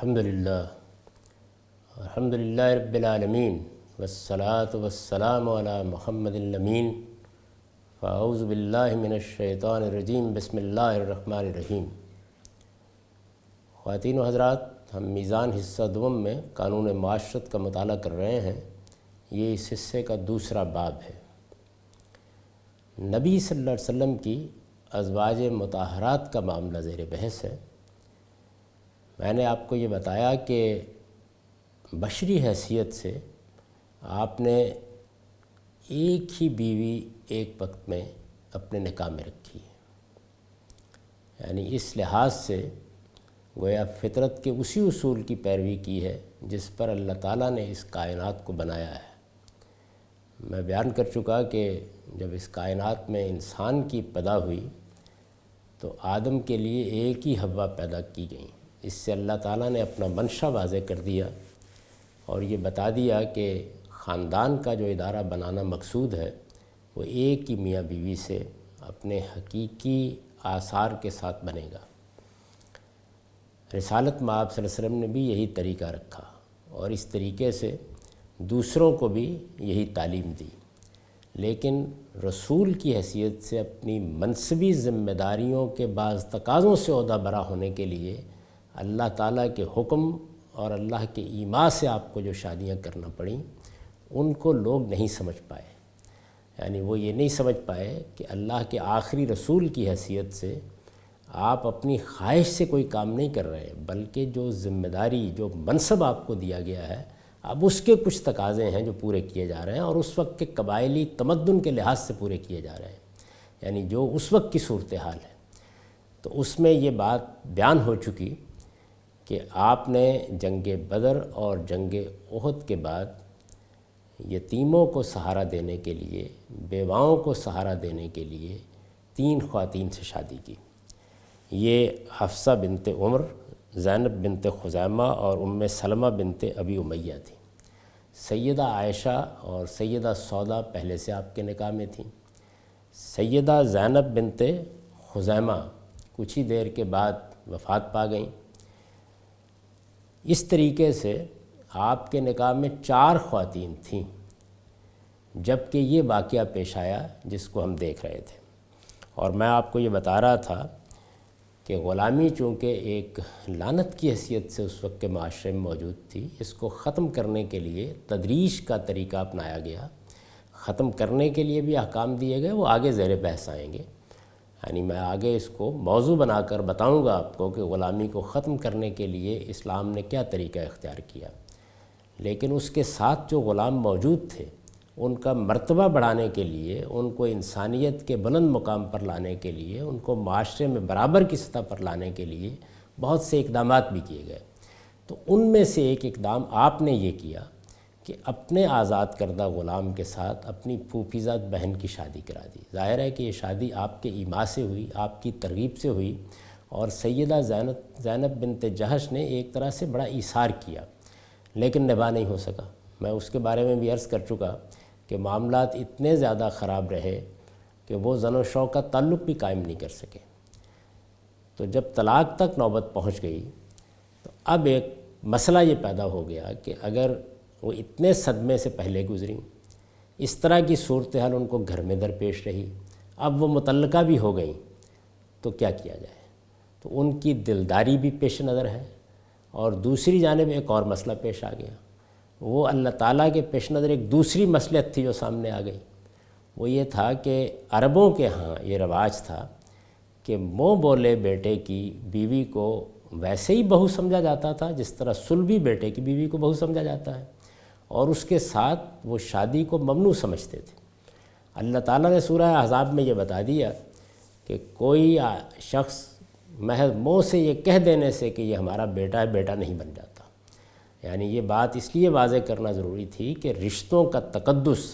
الحمدللہ رب العالمین والصلاة والسلام علی محمد الامین فاعوذ باللہ من الشیطان الرجیم بسم اللہ الرحمن الرحیم۔ خواتین و حضرات، ہم میزان حصہ دوم میں قانون معاشرت کا مطالعہ کر رہے ہیں۔ یہ اس حصے کا دوسرا باب ہے۔ نبی صلی اللہ علیہ وسلم کی ازواج مطہرات کا معاملہ زیر بحث ہے۔ میں نے آپ کو یہ بتایا کہ بشری حیثیت سے آپ نے ایک ہی بیوی ایک وقت میں اپنے نکاح میں رکھی ہے، یعنی اس لحاظ سے گویا فطرت کے اسی اصول کی پیروی کی ہے جس پر اللہ تعالیٰ نے اس کائنات کو بنایا ہے۔ میں بیان کر چکا کہ جب اس کائنات میں انسان کی ابتدا ہوئی تو آدم کے لیے ایک ہی حوا پیدا کی گئی۔ اس سے اللہ تعالیٰ نے اپنا منشا واضح کر دیا اور یہ بتا دیا کہ خاندان کا جو ادارہ بنانا مقصود ہے وہ ایک ہی میاں بیوی سے اپنے حقیقی آثار کے ساتھ بنے گا۔ رسالت مآب صلی اللہ علیہ وسلم نے بھی یہی طریقہ رکھا اور اس طریقے سے دوسروں کو بھی یہی تعلیم دی، لیکن رسول کی حیثیت سے اپنی منصبی ذمہ داریوں کے بعض تقاضوں سے عہدہ برا ہونے کے لیے اللہ تعالیٰ کے حکم اور اللہ کے ایما سے آپ کو جو شادیاں کرنا پڑیں ان کو لوگ نہیں سمجھ پائے، یعنی وہ یہ نہیں سمجھ پائے کہ اللہ کے آخری رسول کی حیثیت سے آپ اپنی خواہش سے کوئی کام نہیں کر رہے، بلکہ جو ذمہ داری، جو منصب آپ کو دیا گیا ہے اب اس کے کچھ تقاضے ہیں جو پورے کیے جا رہے ہیں اور اس وقت کے قبائلی تمدن کے لحاظ سے پورے کیے جا رہے ہیں، یعنی جو اس وقت کی صورتحال ہے۔ تو اس میں یہ بات بیان ہو چکی کہ آپ نے جنگ بدر اور جنگ احد کے بعد یتیموں کو سہارا دینے کے لیے، بیواؤں کو سہارا دینے کے لیے 3 خواتین سے شادی کی۔ یہ حفصہ بنت عمر، زینب بنت خزیمہ اور ام سلمہ بنت ابی امیہ تھیں۔ سیدہ عائشہ اور سیدہ سودا پہلے سے آپ کے نکاح میں تھیں۔ سیدہ زینب بنت خزیمہ کچھ ہی دیر کے بعد وفات پا گئیں۔ اس طریقے سے آپ کے نکاح میں 4 خواتین تھیں، جبکہ یہ واقعہ پیش آیا جس کو ہم دیکھ رہے تھے۔ اور میں آپ کو یہ بتا رہا تھا کہ غلامی چونکہ ایک لعنت کی حیثیت سے اس وقت کے معاشرے میں موجود تھی، اس کو ختم کرنے کے لیے تدریج کا طریقہ اپنایا گیا۔ ختم کرنے کے لیے بھی احکام دیے گئے، وہ آگے زیر بحث آئیں گے، یعنی میں آگے اس کو موضوع بنا کر بتاؤں گا آپ کو کہ غلامی کو ختم کرنے کے لیے اسلام نے کیا طریقہ اختیار کیا۔ لیکن اس کے ساتھ جو غلام موجود تھے ان کا مرتبہ بڑھانے کے لیے، ان کو انسانیت کے بلند مقام پر لانے کے لیے، ان کو معاشرے میں برابر کی سطح پر لانے کے لیے بہت سے اقدامات بھی کیے گئے۔ تو ان میں سے ایک اقدام آپ نے یہ کیا کہ اپنے آزاد کردہ غلام کے ساتھ اپنی پھوپھیزاد بہن کی شادی کرا دی۔ ظاہر ہے کہ یہ شادی آپ کے ایما سے ہوئی، آپ کی ترغیب سے ہوئی، اور سیدہ زینب بنت جہش نے ایک طرح سے بڑا ایثار کیا، لیکن نبھا نہیں ہو سکا۔ میں اس کے بارے میں بھی عرض کر چکا کہ معاملات اتنے زیادہ خراب رہے کہ وہ زن و شوق کا تعلق بھی قائم نہیں کر سکے۔ تو جب طلاق تک نوبت پہنچ گئی تو اب ایک مسئلہ یہ پیدا ہو گیا کہ اگر وہ اتنے صدمے سے پہلے گزریں، اس طرح کی صورتحال ان کو گھر میں درپیش رہی، اب وہ مطلقہ بھی ہو گئیں تو کیا کیا جائے؟ تو ان کی دلداری بھی پیش نظر ہے، اور دوسری جانب ایک اور مسئلہ پیش آ گیا۔ وہ اللہ تعالیٰ کے پیش نظر ایک دوسری مصلحت تھی جو سامنے آ گئی۔ وہ یہ تھا کہ عربوں کے ہاں یہ رواج تھا کہ منہ بولے بیٹے کی بیوی کو ویسے ہی بہو سمجھا جاتا تھا جس طرح صلبی بیٹے کی بیوی کو بہو سمجھا جاتا ہے، اور اس کے ساتھ وہ شادی کو ممنوع سمجھتے تھے۔ اللہ تعالیٰ نے سورہ احزاب میں یہ بتا دیا کہ کوئی شخص محض منہ سے یہ کہہ دینے سے کہ یہ ہمارا بیٹا ہے، بیٹا نہیں بن جاتا۔ یعنی یہ بات اس لیے واضح کرنا ضروری تھی کہ رشتوں کا تقدس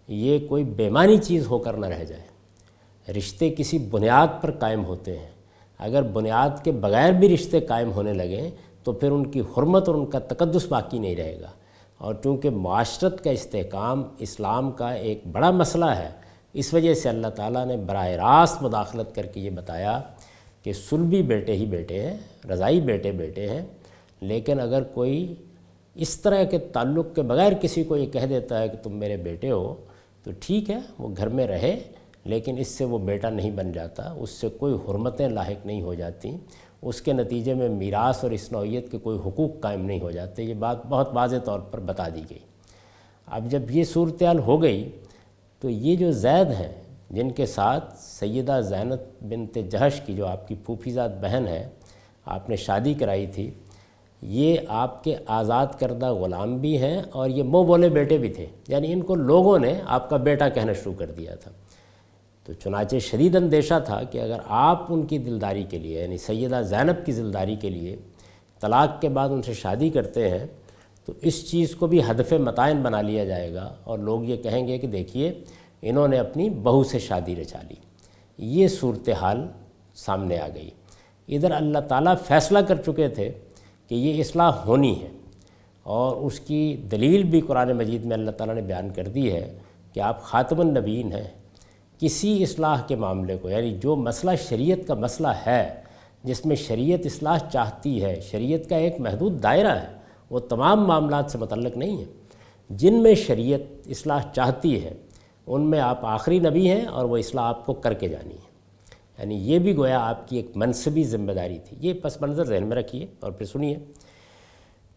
یہ کوئی بے معنی چیز ہو کر نہ رہ جائے۔ رشتے کسی بنیاد پر قائم ہوتے ہیں، اگر بنیاد کے بغیر بھی رشتے قائم ہونے لگیں تو پھر ان کی حرمت اور ان کا تقدس باقی نہیں رہے گا۔ اور چونکہ معاشرت کا استحکام اسلام کا ایک بڑا مسئلہ ہے، اس وجہ سے اللہ تعالیٰ نے براہ راست مداخلت کر کے یہ بتایا کہ صلبی بیٹے ہی بیٹے ہیں، رضائی بیٹے بیٹے ہیں، لیکن اگر کوئی اس طرح کے تعلق کے بغیر کسی کو یہ کہہ دیتا ہے کہ تم میرے بیٹے ہو تو ٹھیک ہے، وہ گھر میں رہے، لیکن اس سے وہ بیٹا نہیں بن جاتا، اس سے کوئی حرمتیں لاحق نہیں ہو جاتی، اس کے نتیجے میں میراث اور اس نوعیت کے کوئی حقوق قائم نہیں ہو جاتے۔ یہ بات بہت واضح طور پر بتا دی گئی۔ اب جب یہ صورتحال ہو گئی تو یہ جو زید ہیں جن کے ساتھ سیدہ زینب بنت جہش کی، جو آپ کی پھوپھی زاد بہن ہے، آپ نے شادی کرائی تھی، یہ آپ کے آزاد کردہ غلام بھی ہیں اور یہ منہ بولے بیٹے بھی تھے، یعنی ان کو لوگوں نے آپ کا بیٹا کہنا شروع کر دیا تھا۔ تو چنانچہ شدید اندیشہ تھا کہ اگر آپ ان کی دلداری کے لیے، یعنی سیدہ زینب کی دلداری کے لیے طلاق کے بعد ان سے شادی کرتے ہیں تو اس چیز کو بھی ہدف متعین بنا لیا جائے گا اور لوگ یہ کہیں گے کہ دیکھیے انہوں نے اپنی بہو سے شادی رچا لی۔ یہ صورتحال سامنے آ گئی۔ ادھر اللہ تعالیٰ فیصلہ کر چکے تھے کہ یہ اصلاح ہونی ہے، اور اس کی دلیل بھی قرآن مجید میں اللہ تعالیٰ نے بیان کر دی ہے کہ آپ خاتم النبیین ہیں۔ کسی اصلاح کے معاملے کو، یعنی جو مسئلہ شریعت کا مسئلہ ہے جس میں شریعت اصلاح چاہتی ہے، شریعت کا ایک محدود دائرہ ہے، وہ تمام معاملات سے متعلق نہیں ہے۔ جن میں شریعت اصلاح چاہتی ہے ان میں آپ آخری نبی ہیں اور وہ اصلاح آپ کو کر کے جانی ہے، یعنی یہ بھی گویا آپ کی ایک منصبی ذمہ داری تھی۔ یہ پس منظر ذہن میں رکھیے اور پھر سنیے۔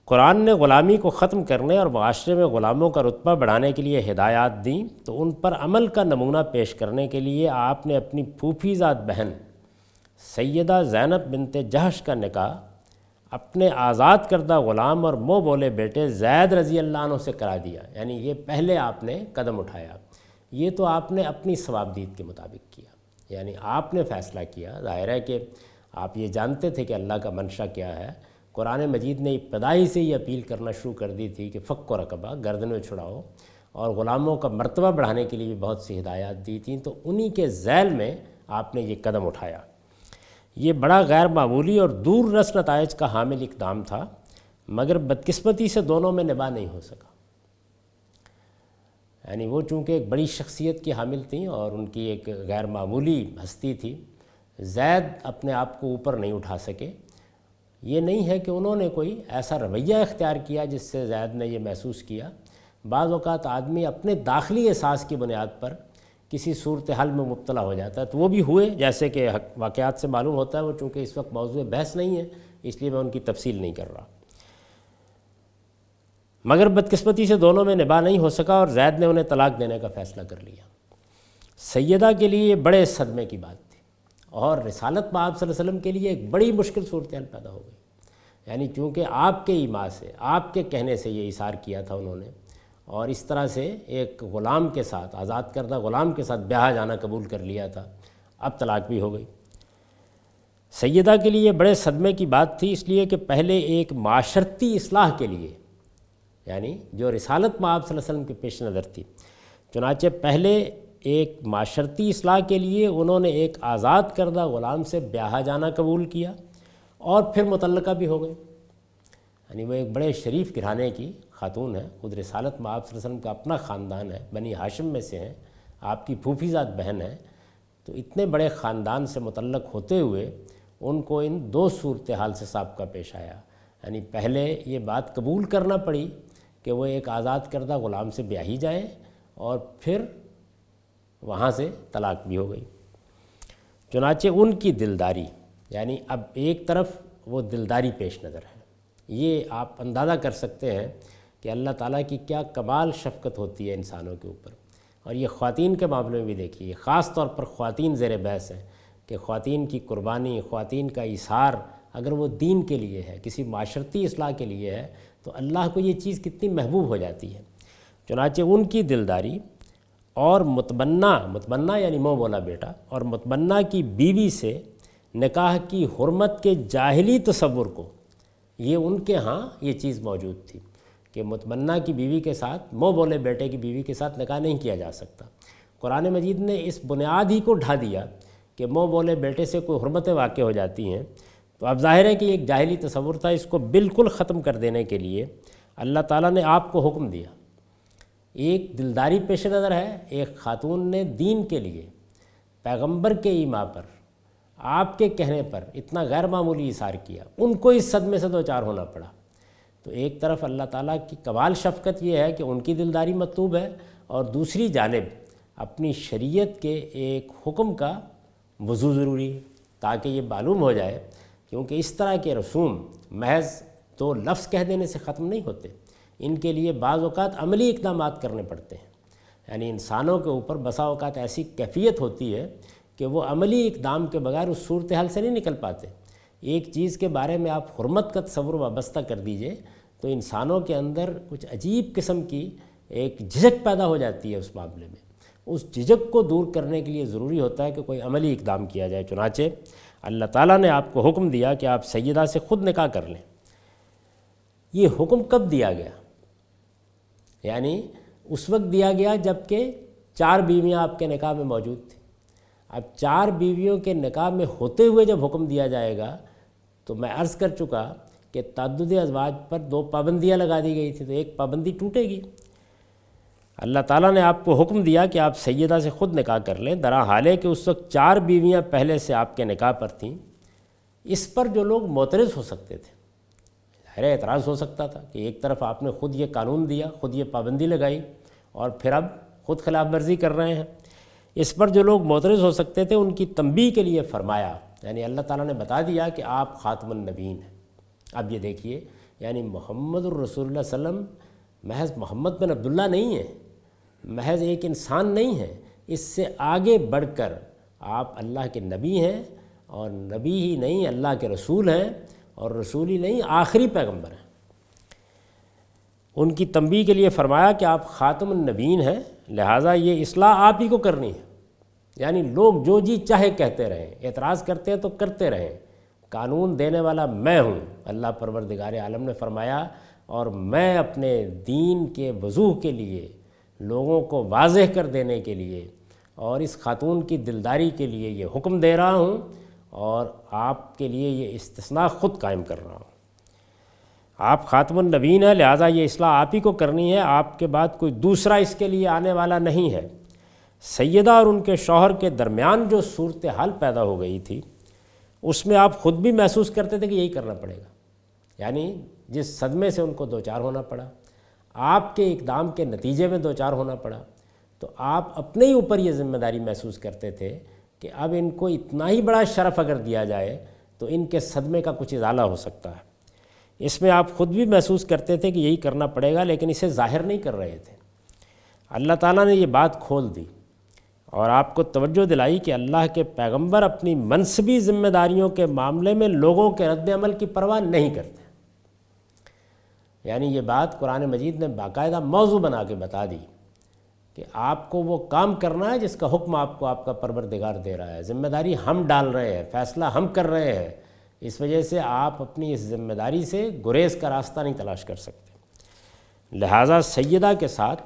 قرآن نے غلامی کو ختم کرنے اور معاشرے میں غلاموں کا رتبہ بڑھانے کے لیے ہدایات دیں تو ان پر عمل کا نمونہ پیش کرنے کے لیے آپ نے اپنی پھوپھی زاد بہن سیدہ زینب بنت جہش کا نکاح اپنے آزاد کردہ غلام اور منہ بولے بیٹے زید رضی اللہ عنہ سے کرا دیا، یعنی یہ پہلے آپ نے قدم اٹھایا۔ یہ تو آپ نے اپنی ثوابدید کے مطابق کیا، یعنی آپ نے فیصلہ کیا۔ ظاہر ہے کہ آپ یہ جانتے تھے کہ اللہ کا منشا کیا ہے۔ قرآن مجید نے ابتدائی سے یہ اپیل کرنا شروع کر دی تھی کہ فک و رقبہ، گردنیں چھڑاؤ، اور غلاموں کا مرتبہ بڑھانے کے لیے بھی بہت سی ہدایات دی تھیں، تو انہی کے ذیل میں آپ نے یہ قدم اٹھایا۔ یہ بڑا غیر معمولی اور دور رس نتائج کا حامل اقدام تھا، مگر بدقسمتی سے دونوں میں نباہ نہیں ہو سکا۔ یعنی وہ چونکہ ایک بڑی شخصیت کی حامل تھیں اور ان کی ایک غیر معمولی ہستی تھی، زید اپنے آپ کو اوپر نہیں اٹھا سکے۔ یہ نہیں ہے کہ انہوں نے کوئی ایسا رویہ اختیار کیا جس سے زید نے یہ محسوس کیا۔ بعض اوقات آدمی اپنے داخلی احساس کی بنیاد پر کسی صورتحال میں مبتلا ہو جاتا ہے، تو وہ بھی ہوئے، جیسے کہ واقعات سے معلوم ہوتا ہے۔ وہ چونکہ اس وقت موضوع بحث نہیں ہے اس لیے میں ان کی تفصیل نہیں کر رہا، مگر بدقسمتی سے دونوں میں نباہ نہیں ہو سکا اور زید نے انہیں طلاق دینے کا فیصلہ کر لیا۔ سیدہ کے لیے یہ بڑے صدمے کی بات تھی اور رسالت میں آپ صلی اللہ علیہ وسلم کے لیے ایک بڑی مشکل صورتحال پیدا ہو گئی، یعنی چونکہ آپ کے ایما سے، آپ کے کہنے سے یہ اثار کیا تھا انہوں نے، اور اس طرح سے ایک غلام کے ساتھ، آزاد کردہ غلام کے ساتھ بیاہ جانا قبول کر لیا تھا، اب طلاق بھی ہو گئی۔ سیدہ کے لیے بڑے صدمے کی بات تھی، اس لیے کہ پہلے ایک معاشرتی اصلاح کے لیے، یعنی جو رسالت میں آپ صلی اللہ علیہ وسلم کے پیش نظر تھی، چنانچہ پہلے ایک معاشرتی اصلاح کے لیے انہوں نے ایک آزاد کردہ غلام سے بیاہ جانا قبول کیا اور پھر مطلقہ بھی ہو گئے۔ یعنی وہ ایک بڑے شریف گھرانے کی خاتون ہے، خود رسالت میں آپ صلی اللہ علیہ وسلم کا اپنا خاندان ہے، بنی ہاشم میں سے ہیں، آپ کی پھوپھی زاد بہن ہے، تو اتنے بڑے خاندان سے متعلق ہوتے ہوئے ان کو ان دو صورتحال سے سابقہ پیش آیا۔ یعنی پہلے یہ بات قبول کرنا پڑی کہ وہ ایک آزاد کردہ غلام سے بیاہی جائیں، اور پھر وہاں سے طلاق بھی ہو گئی۔ چنانچہ ان کی دلداری، یعنی اب ایک طرف وہ دلداری پیش نظر ہے۔ یہ آپ اندازہ کر سکتے ہیں کہ اللہ تعالیٰ کی کیا کمال شفقت ہوتی ہے انسانوں کے اوپر، اور یہ خواتین کے معاملے میں بھی دیکھیے، خاص طور پر خواتین زیر بحث ہیں کہ خواتین کی قربانی، خواتین کا ایثار اگر وہ دین کے لیے ہے، کسی معاشرتی اصلاح کے لیے ہے، تو اللہ کو یہ چیز کتنی محبوب ہو جاتی ہے۔ چنانچہ ان کی دلداری اور متمنہ یعنی منہ بولا بیٹا، اور متمنہ کی بیوی سے نکاح کی حرمت کے جاہلی تصور کو، یہ ان کے ہاں یہ چیز موجود تھی کہ متمنہ کی بیوی کے ساتھ، منہ بولے بیٹے کی بیوی کے ساتھ نکاح نہیں کیا جا سکتا۔ قرآن مجید نے اس بنیاد ہی کو ڈھا دیا کہ منہ بولے بیٹے سے کوئی حرمتیں واقع ہو جاتی ہیں، تو اب ظاہر ہے کہ ایک جاہلی تصور تھا، اس کو بالکل ختم کر دینے کے لیے اللہ تعالیٰ نے آپ کو حکم دیا۔ ایک دلداری پیش نظر ہے، ایک خاتون نے دین کے لیے، پیغمبر کے ایما پر آپ کے کہنے پر اتنا غیر معمولی اظہار کیا، ان کو اس صدمے سے دوچار ہونا پڑا۔ تو ایک طرف اللہ تعالیٰ کی کمال شفقت یہ ہے کہ ان کی دلداری مطلوب ہے، اور دوسری جانب اپنی شریعت کے ایک حکم کا وضو ضروری ہے، تاکہ یہ معلوم ہو جائے، کیونکہ اس طرح کے رسوم محض تو لفظ کہہ دینے سے ختم نہیں ہوتے، ان کے لیے بعض اوقات عملی اقدامات کرنے پڑتے ہیں۔ یعنی انسانوں کے اوپر بسا اوقات ایسی کیفیت ہوتی ہے کہ وہ عملی اقدام کے بغیر اس صورتحال سے نہیں نکل پاتے۔ ایک چیز کے بارے میں آپ حرمت کا تصور وابستہ کر دیجئے تو انسانوں کے اندر کچھ عجیب قسم کی ایک جھجک پیدا ہو جاتی ہے اس معاملے میں۔ اس جھجک کو دور کرنے کے لیے ضروری ہوتا ہے کہ کوئی عملی اقدام کیا جائے۔ چنانچہ اللہ تعالیٰ نے آپ کو حکم دیا کہ آپ سیدہ سے خود نکاح کر لیں۔ یہ حکم کب دیا گیا؟ یعنی اس وقت دیا گیا جب کہ 4 بیویاں آپ کے نکاح میں موجود تھیں۔ اب 4 بیویوں کے نکاح میں ہوتے ہوئے جب حکم دیا جائے گا تو میں عرض کر چکا کہ تعدد ازواج پر 2 پابندیاں لگا دی گئی تھی، تو ایک پابندی ٹوٹے گی۔ اللہ تعالیٰ نے آپ کو حکم دیا کہ آپ سیدہ سے خود نکاح کر لیں، درا حال ہے کہ اس وقت 4 بیویاں پہلے سے آپ کے نکاح پر تھیں۔ اس پر جو لوگ معترض ہو سکتے تھے، ظاہر اعتراض ہو سکتا تھا کہ ایک طرف آپ نے خود یہ قانون دیا، خود یہ پابندی لگائی، اور پھر اب خود خلاف ورزی کر رہے ہیں۔ اس پر جو لوگ معترض ہو سکتے تھے ان کی تنبیہ کے لیے فرمایا، یعنی اللہ تعالیٰ نے بتا دیا کہ آپ خاتم النبیین ہیں۔ اب یہ دیکھیے، یعنی محمد الرسول اللہ صلی اللہ علیہ وسلم محض محمد بن عبداللہ نہیں ہیں، محض ایک انسان نہیں ہے، اس سے آگے بڑھ کر آپ اللہ کے نبی ہیں، اور نبی ہی نہیں اللہ کے رسول ہیں، اور رسول ہی نہیں آخری پیغمبر ہیں۔ ان کی تنبیہ کے لیے فرمایا کہ آپ خاتم النبیین ہیں، لہٰذا یہ اصلاح آپ ہی کو کرنی ہے۔ یعنی لوگ جو جی چاہے کہتے رہیں، اعتراض کرتے ہیں تو کرتے رہیں، قانون دینے والا میں ہوں، اللہ پروردگار عالم نے فرمایا، اور میں اپنے دین کے وضوح کے لیے، لوگوں کو واضح کر دینے کے لیے اور اس خاتون کی دلداری کے لیے یہ حکم دے رہا ہوں، اور آپ کے لیے یہ استثناء خود قائم کر رہا ہوں۔ آپ خاتم النبیین ہیں، لہٰذا یہ اصلاح آپ ہی کو کرنی ہے، آپ کے بعد کوئی دوسرا اس کے لیے آنے والا نہیں ہے۔ سیدہ اور ان کے شوہر کے درمیان جو صورتحال پیدا ہو گئی تھی، اس میں آپ خود بھی محسوس کرتے تھے کہ یہی کرنا پڑے گا، یعنی جس صدمے سے ان کو دوچار ہونا پڑا، آپ کے اقدام کے نتیجے میں دوچار ہونا پڑا، تو آپ اپنے ہی اوپر یہ ذمہ داری محسوس کرتے تھے کہ اب ان کو اتنا ہی بڑا شرف اگر دیا جائے تو ان کے صدمے کا کچھ ازالہ ہو سکتا ہے۔ اس میں آپ خود بھی محسوس کرتے تھے کہ یہی کرنا پڑے گا، لیکن اسے ظاہر نہیں کر رہے تھے۔ اللہ تعالیٰ نے یہ بات کھول دی اور آپ کو توجہ دلائی کہ اللہ کے پیغمبر اپنی منصبی ذمہ داریوں کے معاملے میں لوگوں کے رد عمل کی پرواہ نہیں کرتے۔ یعنی یہ بات قرآن مجید نے باقاعدہ موضوع بنا کے بتا دی کہ آپ کو وہ کام کرنا ہے جس کا حکم آپ کو آپ کا پروردگار دے رہا ہے، ذمہ داری ہم ڈال رہے ہیں، فیصلہ ہم کر رہے ہیں، اس وجہ سے آپ اپنی اس ذمہ داری سے گریز کا راستہ نہیں تلاش کر سکتے۔ لہٰذا سیدہ کے ساتھ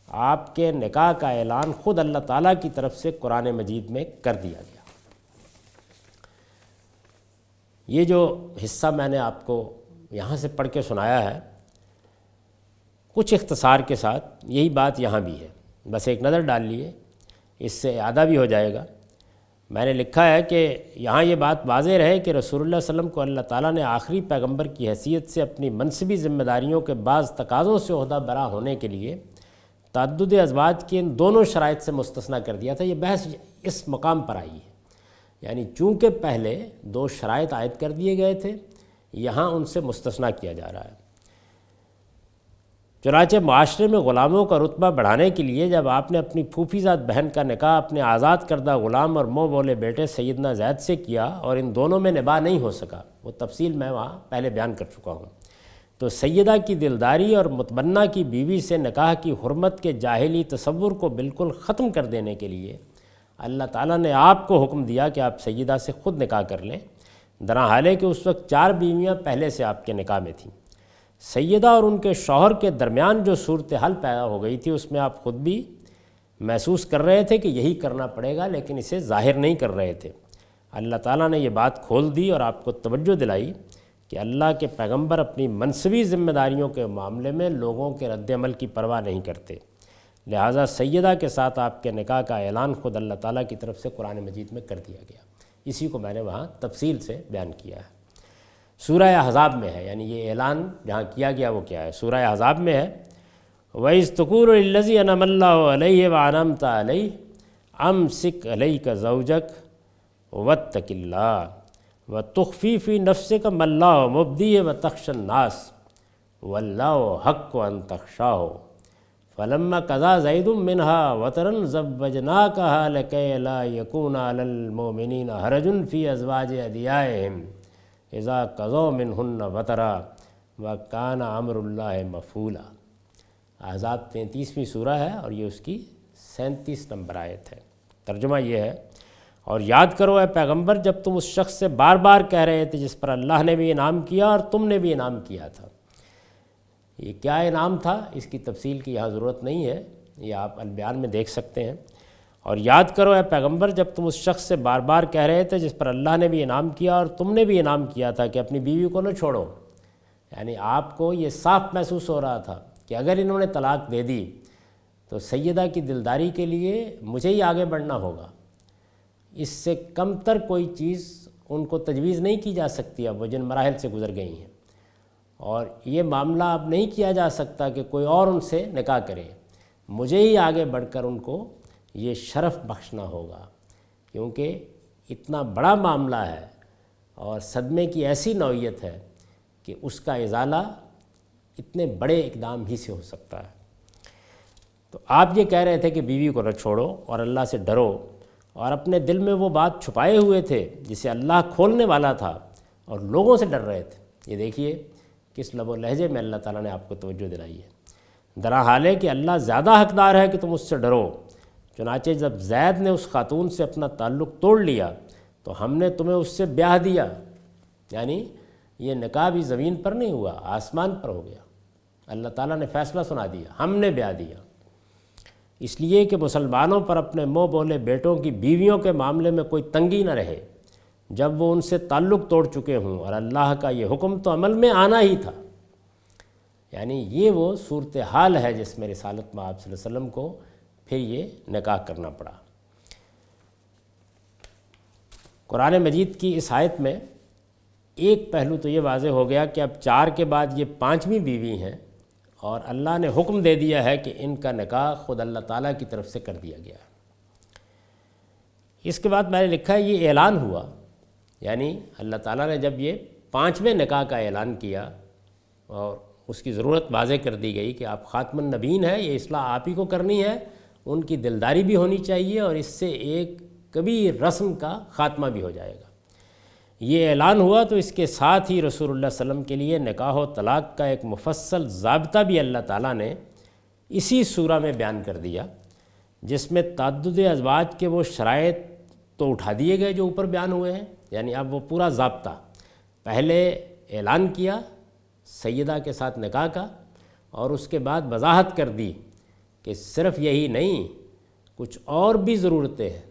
آپ کے نکاح کا اعلان خود اللہ تعالیٰ کی طرف سے قرآن مجید میں کر دیا گیا۔ یہ جو حصہ میں نے آپ کو یہاں سے پڑھ کے سنایا ہے، کچھ اختصار کے ساتھ یہی بات یہاں بھی ہے، بس ایک نظر ڈال لیے، اس سے اعادہ بھی ہو جائے گا۔ میں نے لکھا ہے کہ یہاں یہ بات واضح رہے کہ رسول اللہ صلی اللہ علیہ وسلم کو اللہ تعالیٰ نے آخری پیغمبر کی حیثیت سے اپنی منصبی ذمہ داریوں کے بعض تقاضوں سے عہدہ برا ہونے کے لیے تعدد ازواج کی ان دونوں شرائط سے مستثنیٰ کر دیا تھا۔ یہ بحث اس مقام پر آئی ہے، یعنی چونکہ پہلے 2 شرائط عائد کر دیے گئے تھے، یہاں ان سے مستثنیٰ کیا جا رہا ہے۔ چنانچہ معاشرے میں غلاموں کا رتبہ بڑھانے کے لیے جب آپ نے اپنی پھوپھی زاد بہن کا نکاح اپنے آزاد کردہ غلام اور منہ بولے بیٹے سیدنا زید سے کیا اور ان دونوں میں نباہ نہیں ہو سکا، وہ تفصیل میں وہاں پہلے بیان کر چکا ہوں، تو سیدہ کی دلداری اور متمنہ کی بیوی سے نکاح کی حرمت کے جاہلی تصور کو بالکل ختم کر دینے کے لیے اللہ تعالیٰ نے آپ کو حکم دیا کہ آپ سیدہ سے خود نکاح کر لیں، درا حال ہے کہ اس وقت 4 بیویاں پہلے سے آپ کے نکاح میں تھیں۔ سیدہ اور ان کے شوہر کے درمیان جو صورتحال پیدا ہو گئی تھی، اس میں آپ خود بھی محسوس کر رہے تھے کہ یہی کرنا پڑے گا، لیکن اسے ظاہر نہیں کر رہے تھے۔ اللہ تعالیٰ نے یہ بات کھول دی اور آپ کو توجہ دلائی کہ اللہ کے پیغمبر اپنی منصبی ذمہ داریوں کے معاملے میں لوگوں کے رد عمل کی پرواہ نہیں کرتے، لہٰذا سیدہ کے ساتھ آپ کے نکاح کا اعلان خود اللہ تعالیٰ کی طرف سے قرآن مجید میں کر دیا گیا۔ اسی کو میں نے وہاں تفصیل سے بیان کیا ہے۔ سورہ احزاب میں ہے، یعنی یہ اعلان جہاں کیا گیا وہ کیا ہے، سورہ احزاب میں ہے، وَإِذْ تَقُولُ لِلَّذِي أَنْعَمَ اللَّهُ عَلَيْهِ وَأَنْعَمْتَ عَلَيْهِ أَمْسِكْ عَلَيْكَ زَوْجَكَ وَاتَّقِ اللَّهَ وَتُخْفِي فِي نَفْسِكَ مَا اللَّهُ مُبْدِيهِ وَتَخْشَى النَّاسَ وَاللَّهُ حَقُّ أَن تَخْشَاهُ فَلَمَّا قَضَىٰ زَيْدٌ مِّنْهَا وَطَرًا زَوَّجْنَاكَهَا لِكَيْ لَا يَكُونَ عَلَى الْمُؤْمِنِينَ حَرَجٌ فِي أَزْوَاجِ أَدْعِيَائِهِمْ إِذَا قَضَوْا مِنْهُنَّ وَطَرًا وَكَانَ أَمْرُ اللَّهِ مَفْعُولًا۔ احزاب 33ویں سورہ ہے اور یہ اس کی 37 نمبر آیت ہے۔ ترجمہ یہ ہے، اور یاد کرو اے پیغمبر جب تم اس شخص سے بار بار کہہ رہے تھے جس پر اللہ نے بھی انعام کیا اور تم نے بھی انعام کیا تھا۔ یہ کیا انعام تھا، اس کی تفصیل کی یہاں ضرورت نہیں ہے، یہ آپ البیان میں دیکھ سکتے ہیں۔ اور یاد کرو اے پیغمبر جب تم اس شخص سے بار بار کہہ رہے تھے جس پر اللہ نے بھی انعام کیا اور تم نے بھی انعام کیا تھا کہ اپنی بیوی کو نہ چھوڑو، یعنی آپ کو یہ صاف محسوس ہو رہا تھا کہ اگر انہوں نے طلاق دے دی تو سیدہ کی دلداری کے لیے مجھے ہی آگے بڑھنا ہوگا، اس سے کم تر کوئی چیز ان کو تجویز نہیں کی جا سکتی اب وہ جن مراحل سے گزر گئی ہیں، اور یہ معاملہ اب نہیں کیا جا سکتا کہ کوئی اور ان سے نکاح کرے، مجھے ہی آگے بڑھ کر ان کو یہ شرف بخشنا ہوگا، کیونکہ اتنا بڑا معاملہ ہے اور صدمے کی ایسی نوعیت ہے کہ اس کا ازالہ اتنے بڑے اقدام ہی سے ہو سکتا ہے۔ تو آپ یہ کہہ رہے تھے کہ بیوی کو نہ چھوڑو اور اللہ سے ڈرو، اور اپنے دل میں وہ بات چھپائے ہوئے تھے جسے اللہ کھولنے والا تھا اور لوگوں سے ڈر رہے تھے۔ یہ دیکھیے کس لب و لہجے میں اللہ تعالیٰ نے آپ کو توجہ دلائی ہے، درا حال ہے کہ اللہ زیادہ حقدار ہے کہ تم اس سے ڈرو۔ چنانچہ جب زید نے اس خاتون سے اپنا تعلق توڑ لیا تو ہم نے تمہیں اس سے بیاہ دیا، یعنی یہ نکاح بھی زمین پر نہیں ہوا، آسمان پر ہو گیا، اللہ تعالیٰ نے فیصلہ سنا دیا، ہم نے بیاہ دیا، اس لیے کہ مسلمانوں پر اپنے منہ بولے بیٹوں کی بیویوں کے معاملے میں کوئی تنگی نہ رہے جب وہ ان سے تعلق توڑ چکے ہوں، اور اللہ کا یہ حکم تو عمل میں آنا ہی تھا۔ یعنی یہ وہ صورتحال ہے جس میں رسالت میں آپ صلی اللہ علیہ وسلم کو پھر یہ نکاح کرنا پڑا۔ قرآن مجید کی اس آیت میں ایک پہلو تو یہ واضح ہو گیا کہ اب 4 کے بعد یہ 5ویں بیوی ہیں، اور اللہ نے حکم دے دیا ہے کہ ان کا نکاح خود اللہ تعالیٰ کی طرف سے کر دیا گیا ہے۔ اس کے بعد میں نے لکھا ہے یہ اعلان ہوا، یعنی اللہ تعالیٰ نے جب یہ 5ویں نکاح کا اعلان کیا اور اس کی ضرورت واضح کر دی گئی کہ آپ خاتم النبیین ہیں، یہ اصلاح آپ ہی کو کرنی ہے، ان کی دلداری بھی ہونی چاہیے اور اس سے ایک کبیر رسم کا خاتمہ بھی ہو جائے گا۔ یہ اعلان ہوا تو اس کے ساتھ ہی رسول اللہ صلی اللہ علیہ وسلم کے لیے نکاح و طلاق کا ایک مفصل ضابطہ بھی اللہ تعالیٰ نے اسی سورہ میں بیان کر دیا، جس میں تعدد ازواج کے وہ شرائط تو اٹھا دیے گئے جو اوپر بیان ہوئے ہیں، یعنی اب وہ پورا ضابطہ، پہلے اعلان کیا سیدہ کے ساتھ نکاح کا، اور اس کے بعد وضاحت کر دی کہ صرف یہی نہیں، کچھ اور بھی ضرورتیں ہیں،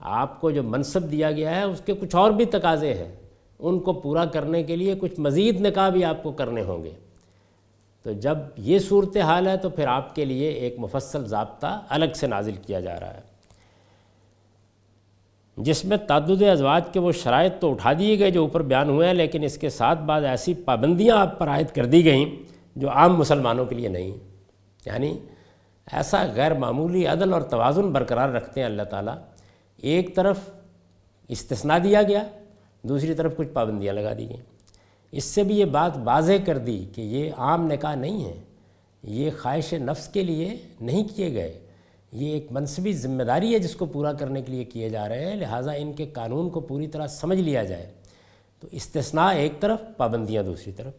آپ کو جو منصب دیا گیا ہے اس کے کچھ اور بھی تقاضے ہیں، ان کو پورا کرنے کے لیے کچھ مزید نکاح بھی آپ کو کرنے ہوں گے۔ تو جب یہ صورتحال ہے تو پھر آپ کے لیے ایک مفصل ضابطہ الگ سے نازل کیا جا رہا ہے، جس میں تعدد ازواج کے وہ شرائط تو اٹھا دیے گئے جو اوپر بیان ہوئے ہیں، لیکن اس کے ساتھ بعض ایسی پابندیاں آپ پر عائد کر دی گئیں جو عام مسلمانوں کے لیے نہیں، یعنی ایسا غیر معمولی عدل اور توازن برقرار رکھتے ہیں اللہ تعالیٰ، ایک طرف استثناء دیا گیا، دوسری طرف کچھ پابندیاں لگا دی گئیں۔ اس سے بھی یہ بات واضح کر دی کہ یہ عام نکاح نہیں ہے، یہ خواہش نفس کے لیے نہیں کیے گئے، یہ ایک منصبی ذمہ داری ہے جس کو پورا کرنے کے لیے کیے جا رہے ہیں، لہٰذا ان کے قانون کو پوری طرح سمجھ لیا جائے۔ تو استثناء ایک طرف، پابندیاں دوسری طرف۔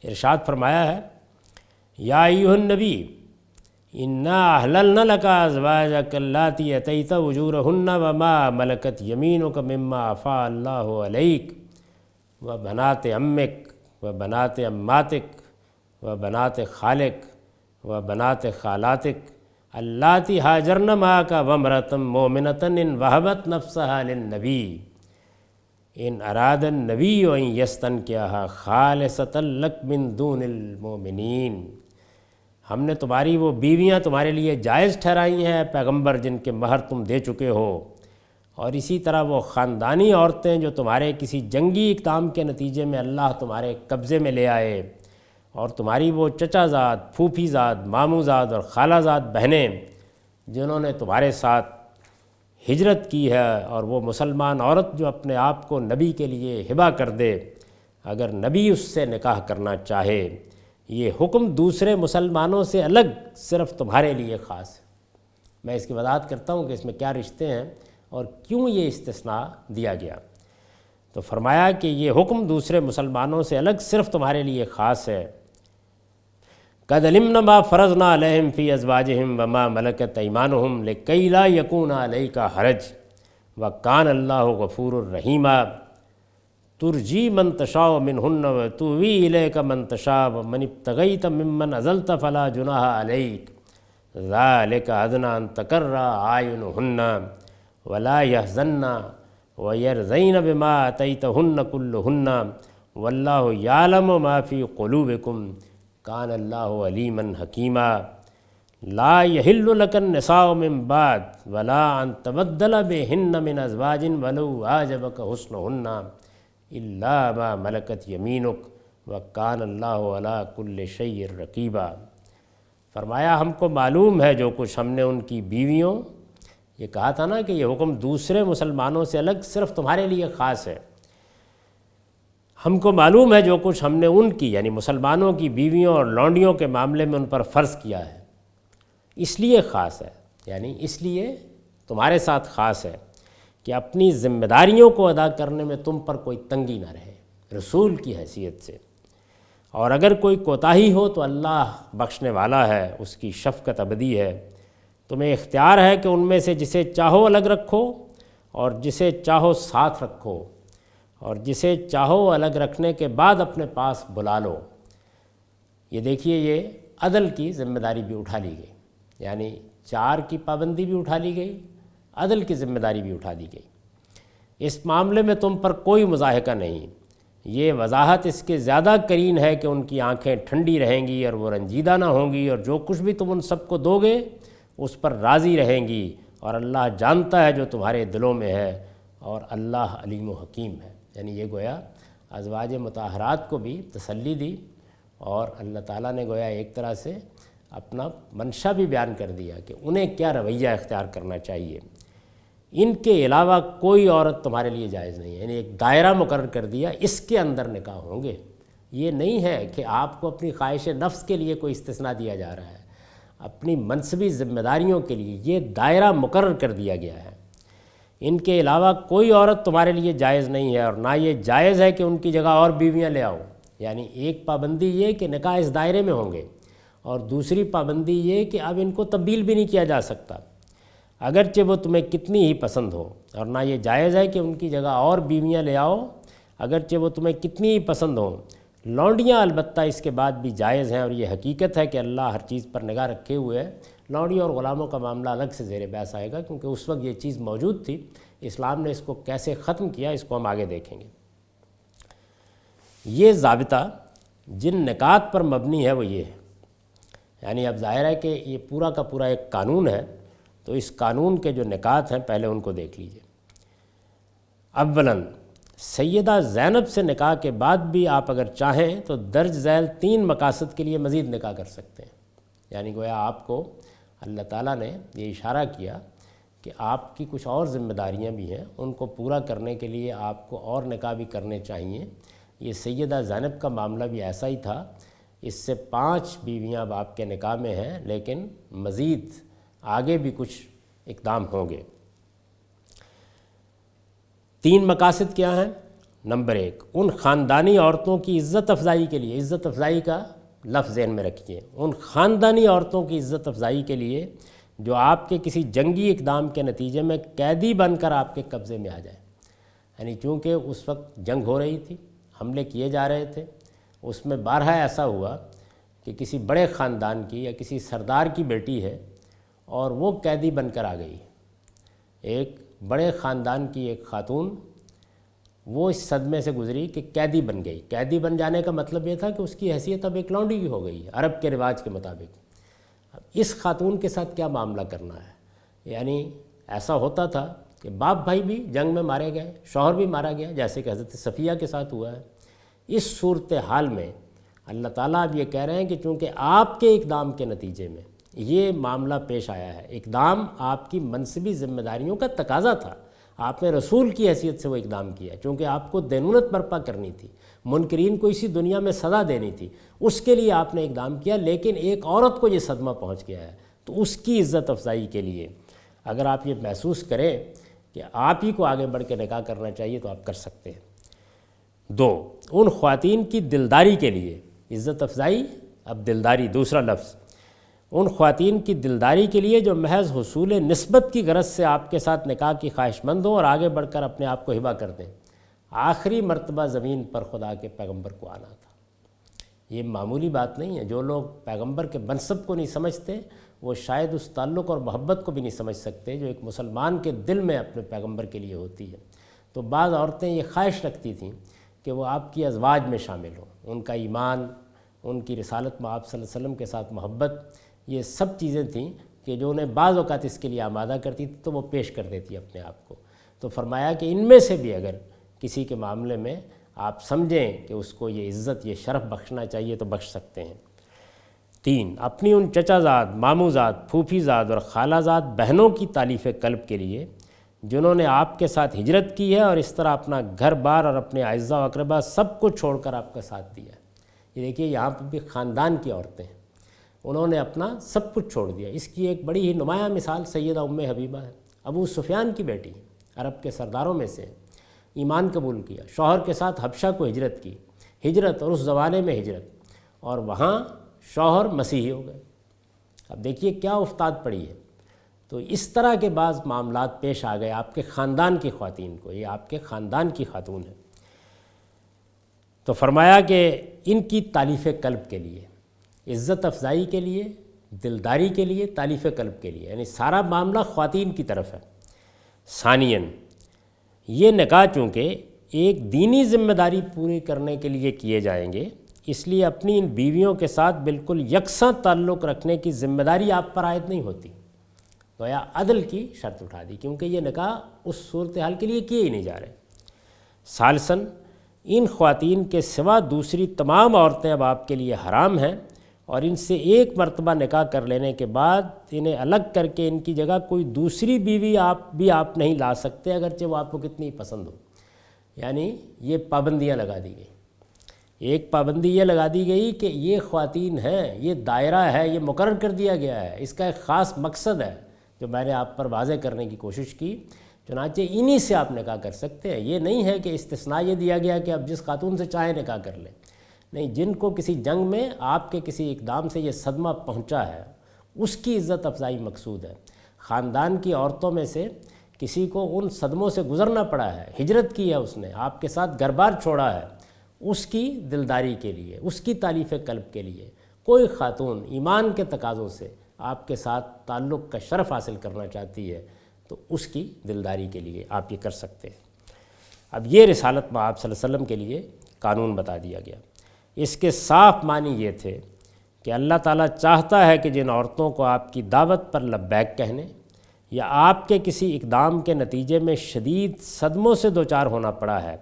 ارشاد فرمایا ہے یا ایھا النبی انا احللنا لک ازواجک اللاتی اتیت اجورہن وما ملکت یمینک مما افاء اللہ علیک وبنات عمک وبنات عماتک وبنات خالک وبنات خالاتک اللاتی ہاجرن معک وامرأۃ مؤمنۃ ان وہبت نفسہا للنبی ان اراد النبی ان یستنکحہا خالصۃ لک من دون المؤمنین۔ ہم نے تمہاری وہ بیویاں تمہارے لیے جائز ٹھہرائی ہیں پیغمبر جن کے مہر تم دے چکے ہو، اور اسی طرح وہ خاندانی عورتیں جو تمہارے کسی جنگی اقدام کے نتیجے میں اللہ تمہارے قبضے میں لے آئے، اور تمہاری وہ چچا زاد، پھوپھی زاد، ماموں زاد اور خالہ زاد بہنیں جنہوں نے تمہارے ساتھ ہجرت کی ہے، اور وہ مسلمان عورت جو اپنے آپ کو نبی کے لیے ہبہ کر دے، اگر نبی اس سے نکاح کرنا چاہے، یہ حکم دوسرے مسلمانوں سے الگ صرف تمہارے لیے خاص ہے۔ میں اس کی وضاحت کرتا ہوں کہ اس میں کیا رشتے ہیں اور کیوں یہ استثناء دیا گیا۔ تو فرمایا کہ یہ حکم دوسرے مسلمانوں سے الگ صرف تمہارے لیے خاص ہے۔ قَدْ عَلِمْنَا مَا فَرَضْنَا عَلَيْهِمْ فِي أَزْوَاجِهِمْ وَمَا مَلَكَتْ أَيْمَانُهُمْ لِكَيْ لَا يَكُونَ عَلَيْكَ حَرَجٌ وَكَانَ اللَّهُ غَفُورًا رَحِيمًا تُرْجِي مَن تَشَاءُ مِنْهُنَّ وَتُؤْوِي إِلَيْكَ مَن تَشَاءُ وَمَنِ ابْتَغَيْتَ مِمَّنْ عَزَلْتَ فَلَا جُنَاحَ عَلَيْكَ ذَلِكَ أَدْنَىٰ أَن تَقَرَّ أَعْيُنُهُنَّ وَلَا يَحْزَنَّ وَيَرْضَيْنَ بِمَا آتَيْتَهُنَّ كُلُّهُنَّ وَاللَّهُ يَعْلَمُ مَا فِي قُلُوبِكُمْ کان اللہ علیما حکیما لا یحل لک النساء من بعد ولا ان تبدل بهن من ازواج ولو اعجبک حسنهن الا ما ملکت یمینک وکان اللہ علی کل شیء رقیبا۔ فرمایا ہم کو معلوم ہے جو کچھ ہم نے ان کی بیویوں، یہ کہا تھا نا کہ یہ حکم دوسرے مسلمانوں سے الگ صرف تمہارے لیے خاص ہے، ہم کو معلوم ہے جو کچھ ہم نے ان کی یعنی مسلمانوں کی بیویوں اور لونڈیوں کے معاملے میں ان پر فرض کیا ہے، اس لیے خاص ہے، یعنی اس لیے تمہارے ساتھ خاص ہے کہ اپنی ذمہ داریوں کو ادا کرنے میں تم پر کوئی تنگی نہ رہے رسول کی حیثیت سے، اور اگر کوئی کوتاہی ہو تو اللہ بخشنے والا ہے، اس کی شفقت ابدی ہے۔ تمہیں اختیار ہے کہ ان میں سے جسے چاہو الگ رکھو اور جسے چاہو ساتھ رکھو، اور جسے چاہو الگ رکھنے کے بعد اپنے پاس بلا لو۔ یہ دیکھیے، یہ عدل کی ذمہ داری بھی اٹھا لی گئی، یعنی 4 کی پابندی بھی اٹھا لی گئی، عدل کی ذمہ داری بھی اٹھا دی گئی۔ اس معاملے میں تم پر کوئی مضاحکہ نہیں۔ یہ وضاحت اس کے زیادہ قرین ہے کہ ان کی آنکھیں ٹھنڈی رہیں گی اور وہ رنجیدہ نہ ہوں گی، اور جو کچھ بھی تم ان سب کو دو گے اس پر راضی رہیں گی، اور اللہ جانتا ہے جو تمہارے دلوں میں ہے، اور اللہ علیم و حکیم ہے۔ یعنی یہ گویا ازواج مطہرات کو بھی تسلی دی، اور اللہ تعالیٰ نے گویا ایک طرح سے اپنا منشا بھی بیان کر دیا کہ انہیں کیا رویہ اختیار کرنا چاہیے۔ ان کے علاوہ کوئی عورت تمہارے لیے جائز نہیں ہے، یعنی ایک دائرہ مقرر کر دیا، اس کے اندر نکاح ہوں گے۔ یہ نہیں ہے کہ آپ کو اپنی خواہش نفس کے لیے کوئی استثناء دیا جا رہا ہے، اپنی منصبی ذمہ داریوں کے لیے یہ دائرہ مقرر کر دیا گیا ہے۔ ان کے علاوہ کوئی عورت تمہارے لیے جائز نہیں ہے، اور نہ یہ جائز ہے کہ ان کی جگہ اور بیویاں لے آؤ۔ یعنی ایک پابندی یہ کہ نکاح اس دائرے میں ہوں گے، اور دوسری پابندی یہ کہ اب ان کو تبدیل بھی نہیں کیا جا سکتا، اگرچہ وہ تمہیں کتنی ہی پسند ہو۔ اور نہ یہ جائز ہے کہ ان کی جگہ اور بیویاں لے آؤ، اگرچہ وہ تمہیں کتنی ہی پسند ہوں۔ لونڈیاں البتہ اس کے بعد بھی جائز ہیں، اور یہ حقیقت ہے کہ اللہ ہر چیز پر نگاہ رکھے ہوئے ہے۔ لونڈیوں اور غلاموں کا معاملہ الگ سے زیر بحث آئے گا، کیونکہ اس وقت یہ چیز موجود تھی، اسلام نے اس کو کیسے ختم کیا اس کو ہم آگے دیکھیں گے۔ یہ ضابطہ جن نکات پر مبنی ہے وہ یہ ہے، یعنی اب ظاہر ہے کہ یہ پورا کا پورا ایک قانون ہے، تو اس قانون کے جو نکات ہیں پہلے ان کو دیکھ لیجئے۔ اولاً سیدہ زینب سے نکاح کے بعد بھی آپ اگر چاہیں تو درج ذیل 3 مقاصد کے لیے مزید نکاح کر سکتے ہیں۔ یعنی گویا آپ کو اللہ تعالیٰ نے یہ اشارہ کیا کہ آپ کی کچھ اور ذمہ داریاں بھی ہیں، ان کو پورا کرنے کے لیے آپ کو اور نکاح بھی کرنے چاہیے۔ یہ سیدہ زینب کا معاملہ بھی ایسا ہی تھا، اس سے 5 بیویاں اب آپ کے نکاح میں ہیں، لیکن مزید آگے بھی کچھ اقدام ہوں گے۔ 3 مقاصد کیا ہیں؟ نمبر 1، ان خاندانی عورتوں کی عزت افزائی کے لیے، عزت افزائی کا لفظ ذہن میں رکھیے، ان خاندانی عورتوں کی عزت افزائی کے لیے جو آپ کے کسی جنگی اقدام کے نتیجے میں قیدی بن کر آپ کے قبضے میں آ جائے۔ یعنی چونکہ اس وقت جنگ ہو رہی تھی، حملے کیے جا رہے تھے، اس میں بارہا ایسا ہوا کہ کسی بڑے خاندان کی یا کسی سردار کی بیٹی ہے اور وہ قیدی بن کر آ گئی۔ ایک بڑے خاندان کی ایک خاتون وہ اس صدمے سے گزری کہ قیدی بن گئی۔ قیدی بن جانے کا مطلب یہ تھا کہ اس کی حیثیت اب ایک لونڈی کی ہو گئی ہے عرب کے رواج کے مطابق۔ اب اس خاتون کے ساتھ کیا معاملہ کرنا ہے؟ یعنی ایسا ہوتا تھا کہ باپ بھائی بھی جنگ میں مارے گئے، شوہر بھی مارا گیا، جیسے کہ حضرت صفیہ کے ساتھ ہوا ہے۔ اس صورتحال میں اللہ تعالیٰ اب یہ کہہ رہے ہیں کہ چونکہ آپ کے اقدام کے نتیجے میں یہ معاملہ پیش آیا ہے، اقدام آپ کی منصبی ذمہ داریوں کا تقاضا تھا، آپ نے رسول کی حیثیت سے وہ اقدام کیا، چونکہ آپ کو دینونت برپا کرنی تھی، منکرین کو اسی دنیا میں سزا دینی تھی، اس کے لیے آپ نے اقدام کیا، لیکن ایک عورت کو یہ صدمہ پہنچ گیا ہے، تو اس کی عزت افزائی کے لیے اگر آپ یہ محسوس کریں کہ آپ ہی کو آگے بڑھ کے نکاح کرنا چاہیے تو آپ کر سکتے ہیں۔ 2، ان خواتین کی دلداری کے لیے، عزت افزائی اب دلداری دوسرا لفظ، ان خواتین کی دلداری کے لیے جو محض حصول نسبت کی غرض سے آپ کے ساتھ نکاح کی خواہش مند ہوں اور آگے بڑھ کر اپنے آپ کو ہبہ کر دیں۔ آخری مرتبہ زمین پر خدا کے پیغمبر کو آنا تھا، یہ معمولی بات نہیں ہے۔ جو لوگ پیغمبر کے منصب کو نہیں سمجھتے وہ شاید اس تعلق اور محبت کو بھی نہیں سمجھ سکتے جو ایک مسلمان کے دل میں اپنے پیغمبر کے لیے ہوتی ہے۔ تو بعض عورتیں یہ خواہش رکھتی تھیں کہ وہ آپ کی ازواج میں شامل ہوں، ان کا ایمان، ان کی رسالت میں آپ صلی اللہ علیہ وسلم کے ساتھ محبت، یہ سب چیزیں تھیں کہ جو انہیں بعض اوقات اس کے لیے آمادہ کرتی تھی تو وہ پیش کر دیتی اپنے آپ کو۔ تو فرمایا کہ ان میں سے بھی اگر کسی کے معاملے میں آپ سمجھیں کہ اس کو یہ عزت، یہ شرف بخشنا چاہیے تو بخش سکتے ہیں۔ 3، اپنی ان چچا زاد، ماموں زاد، پھوپھی زاد اور خالہ زاد بہنوں کی تالیف قلب کے لیے جنہوں نے آپ کے ساتھ ہجرت کی ہے اور اس طرح اپنا گھر بار اور اپنے اعزاء و اقربا سب کو چھوڑ کر آپ کا ساتھ دیا ہے۔ یہ دیکھیے یہاں پہ بھی خاندان کی عورتیں ہیں، انہوں نے اپنا سب کچھ چھوڑ دیا۔ اس کی ایک بڑی ہی نمایاں مثال سیدہ ام حبیبہ ہے، ابو سفیان کی بیٹی، عرب کے سرداروں میں سے، ایمان قبول کیا، شوہر کے ساتھ حبشہ کو ہجرت کی، ہجرت اور اس زمانے میں ہجرت، اور وہاں شوہر مسیحی ہو گئے۔ اب دیکھیے کیا افتاد پڑی ہے۔ تو اس طرح کے بعض معاملات پیش آ گئے آپ کے خاندان کی خواتین کو، یہ آپ کے خاندان کی خاتون ہے۔ تو فرمایا کہ ان کی تالیف قلب کے لیے، عزت افزائی کے لیے، دلداری کے لیے، تالیف قلب کے لیے، یعنی سارا معاملہ خواتین کی طرف ہے۔ ثانیاً، یہ نکاح چونکہ ایک دینی ذمہ داری پوری کرنے کے لیے کیے جائیں گے، اس لیے اپنی ان بیویوں کے ساتھ بالکل یکساں تعلق رکھنے کی ذمہ داری آپ پر عائد نہیں ہوتی، گویا عدل کی شرط اٹھا دی، کیونکہ یہ نکاح اس صورتحال کے لیے کیے ہی نہیں جا رہے۔ ثالثاً، ان خواتین کے سوا دوسری تمام عورتیں اب آپ کے لیے حرام ہیں، اور ان سے ایک مرتبہ نکاح کر لینے کے بعد انہیں الگ کر کے ان کی جگہ کوئی دوسری بیوی آپ نہیں لا سکتے، اگرچہ وہ آپ کو کتنی پسند ہو۔ یعنی یہ پابندیاں لگا دی گئی۔ ایک پابندی یہ لگا دی گئی کہ یہ خواتین ہیں، یہ دائرہ ہے، یہ مقرر کر دیا گیا ہے، اس کا ایک خاص مقصد ہے جو میں نے آپ پر واضح کرنے کی کوشش کی، چنانچہ انہی سے آپ نکاح کر سکتے ہیں۔ یہ نہیں ہے کہ استثناء یہ دیا گیا کہ اب جس خاتون سے چاہے نکاح کر لیں، نہیں، جن کو کسی جنگ میں آپ کے کسی اقدام سے یہ صدمہ پہنچا ہے اس کی عزت افزائی مقصود ہے۔ خاندان کی عورتوں میں سے کسی کو ان صدموں سے گزرنا پڑا ہے، ہجرت کی ہے اس نے، آپ کے ساتھ گھر بار چھوڑا ہے، اس کی دلداری کے لیے، اس کی تالیف قلب کے لیے کوئی خاتون ایمان کے تقاضوں سے آپ کے ساتھ تعلق کا شرف حاصل کرنا چاہتی ہے تو اس کی دلداری کے لیے آپ یہ کر سکتے ہیں۔ اب یہ رسالت میں آپ صلی اللہ علیہ وسلم کے لیے قانون بتا دیا گیا۔ اس کے صاف معنی یہ تھے کہ اللہ تعالیٰ چاہتا ہے کہ جن عورتوں کو آپ کی دعوت پر لبیک کہنے یا آپ کے کسی اقدام کے نتیجے میں شدید صدموں سے دوچار ہونا پڑا ہے،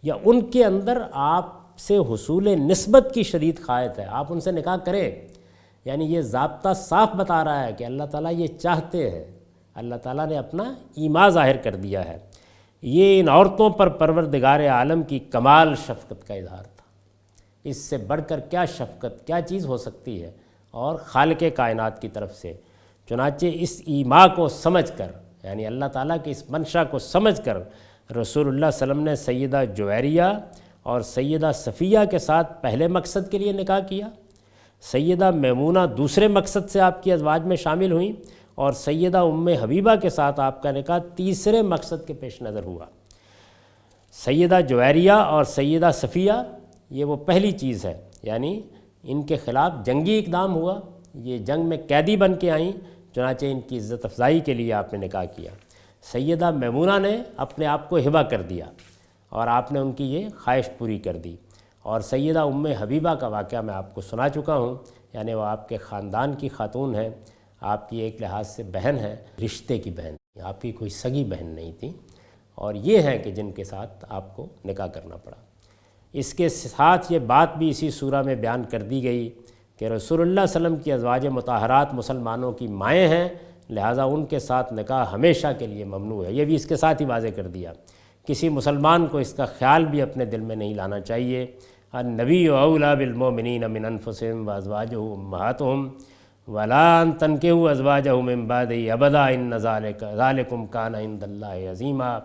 یا ان کے اندر آپ سے حصول نسبت کی شدید خواہش ہے، آپ ان سے نکاح کریں، یعنی یہ ضابطہ صاف بتا رہا ہے کہ اللہ تعالیٰ یہ چاہتے ہیں، اللہ تعالیٰ نے اپنا ایما ظاہر کر دیا ہے۔ یہ ان عورتوں پر پروردگار عالم کی کمال شفقت کا اظہار تھا۔ اس سے بڑھ کر کیا شفقت، کیا چیز ہو سکتی ہے، اور خالق کائنات کی طرف سے۔ چنانچہ اس ایما کو سمجھ کر، یعنی اللہ تعالیٰ کی اس منشا کو سمجھ کر، رسول اللہ صلی اللہ علیہ وسلم نے سیدہ جویریہ اور سیدہ صفیہ کے ساتھ پہلے مقصد کے لیے نکاح کیا، سیدہ میمونہ دوسرے مقصد سے آپ کی ازواج میں شامل ہوئیں، اور سیدہ ام حبیبہ کے ساتھ آپ کا نکاح تیسرے مقصد کے پیش نظر ہوا۔ سیدہ جویریہ اور سیدہ صفیہ یہ وہ پہلی چیز ہے، یعنی ان کے خلاف جنگی اقدام ہوا، یہ جنگ میں قیدی بن کے آئیں، چنانچہ ان کی عزت افزائی کے لیے آپ نے نکاح کیا۔ سیدہ میمونہ نے اپنے آپ کو ہبہ کر دیا اور آپ نے ان کی یہ خواہش پوری کر دی، اور سیدہ ام حبیبہ کا واقعہ میں آپ کو سنا چکا ہوں، یعنی وہ آپ کے خاندان کی خاتون ہے، آپ کی ایک لحاظ سے بہن ہے، رشتے کی بہن۔ آپ کی کوئی سگی بہن نہیں تھی، اور یہ ہیں کہ جن کے ساتھ آپ کو نکاح کرنا پڑا۔ اس کے ساتھ یہ بات بھی اسی سورہ میں بیان کر دی گئی کہ رسول اللہ صلی اللہ علیہ وسلم کی ازواج مطہرات مسلمانوں کی مائیں ہیں، لہٰذا ان کے ساتھ نکاح ہمیشہ کے لیے ممنوع ہے۔ یہ بھی اس کے ساتھ ہی واضح کر دیا، کسی مسلمان کو اس کا خیال بھی اپنے دل میں نہیں لانا چاہیے۔ النبی اولیٰ بالمؤمنین من انفسہم وازواجہ امہاتہم ولا ان تنکحوا ازواجہ من بعدہ ابدا ان ذالکم کان عند اللہ عظیما۔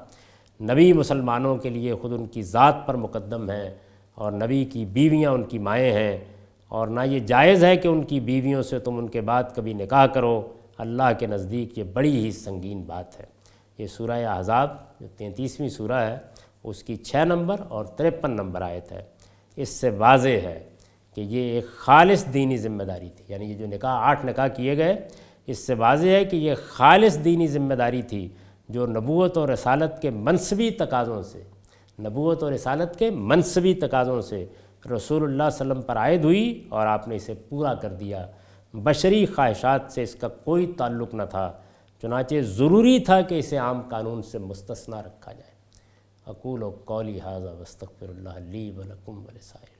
نبی مسلمانوں کے لیے خود ان کی ذات پر مقدم ہیں، اور نبی کی بیویاں ان کی مائیں ہیں، اور نہ یہ جائز ہے کہ ان کی بیویوں سے تم ان کے بعد کبھی نکاح کرو۔ اللہ کے نزدیک یہ بڑی ہی سنگین بات ہے۔ یہ سورہ احزاب جو 33ویں سورہ ہے، اس کی 6 نمبر اور 53 نمبر آیت ہے۔ اس سے واضح ہے کہ یہ ایک خالص دینی ذمہ داری تھی، یعنی یہ جو نکاح 8 نکاح کیے گئے، اس سے واضح ہے کہ یہ خالص دینی ذمہ داری تھی جو نبوت اور رسالت کے منصبی تقاضوں سے، نبوت اور رسالت کے منصبی تقاضوں سے رسول اللہ صلی اللہ علیہ وسلم پر عائد ہوئی، اور آپ نے اسے پورا کر دیا۔ بشری خواہشات سے اس کا کوئی تعلق نہ تھا، چنانچہ ضروری تھا کہ اسے عام قانون سے مستثنیٰ رکھا جائے۔ اقول قولی ھذا واستغفر اللہ لی ولکم ولسائر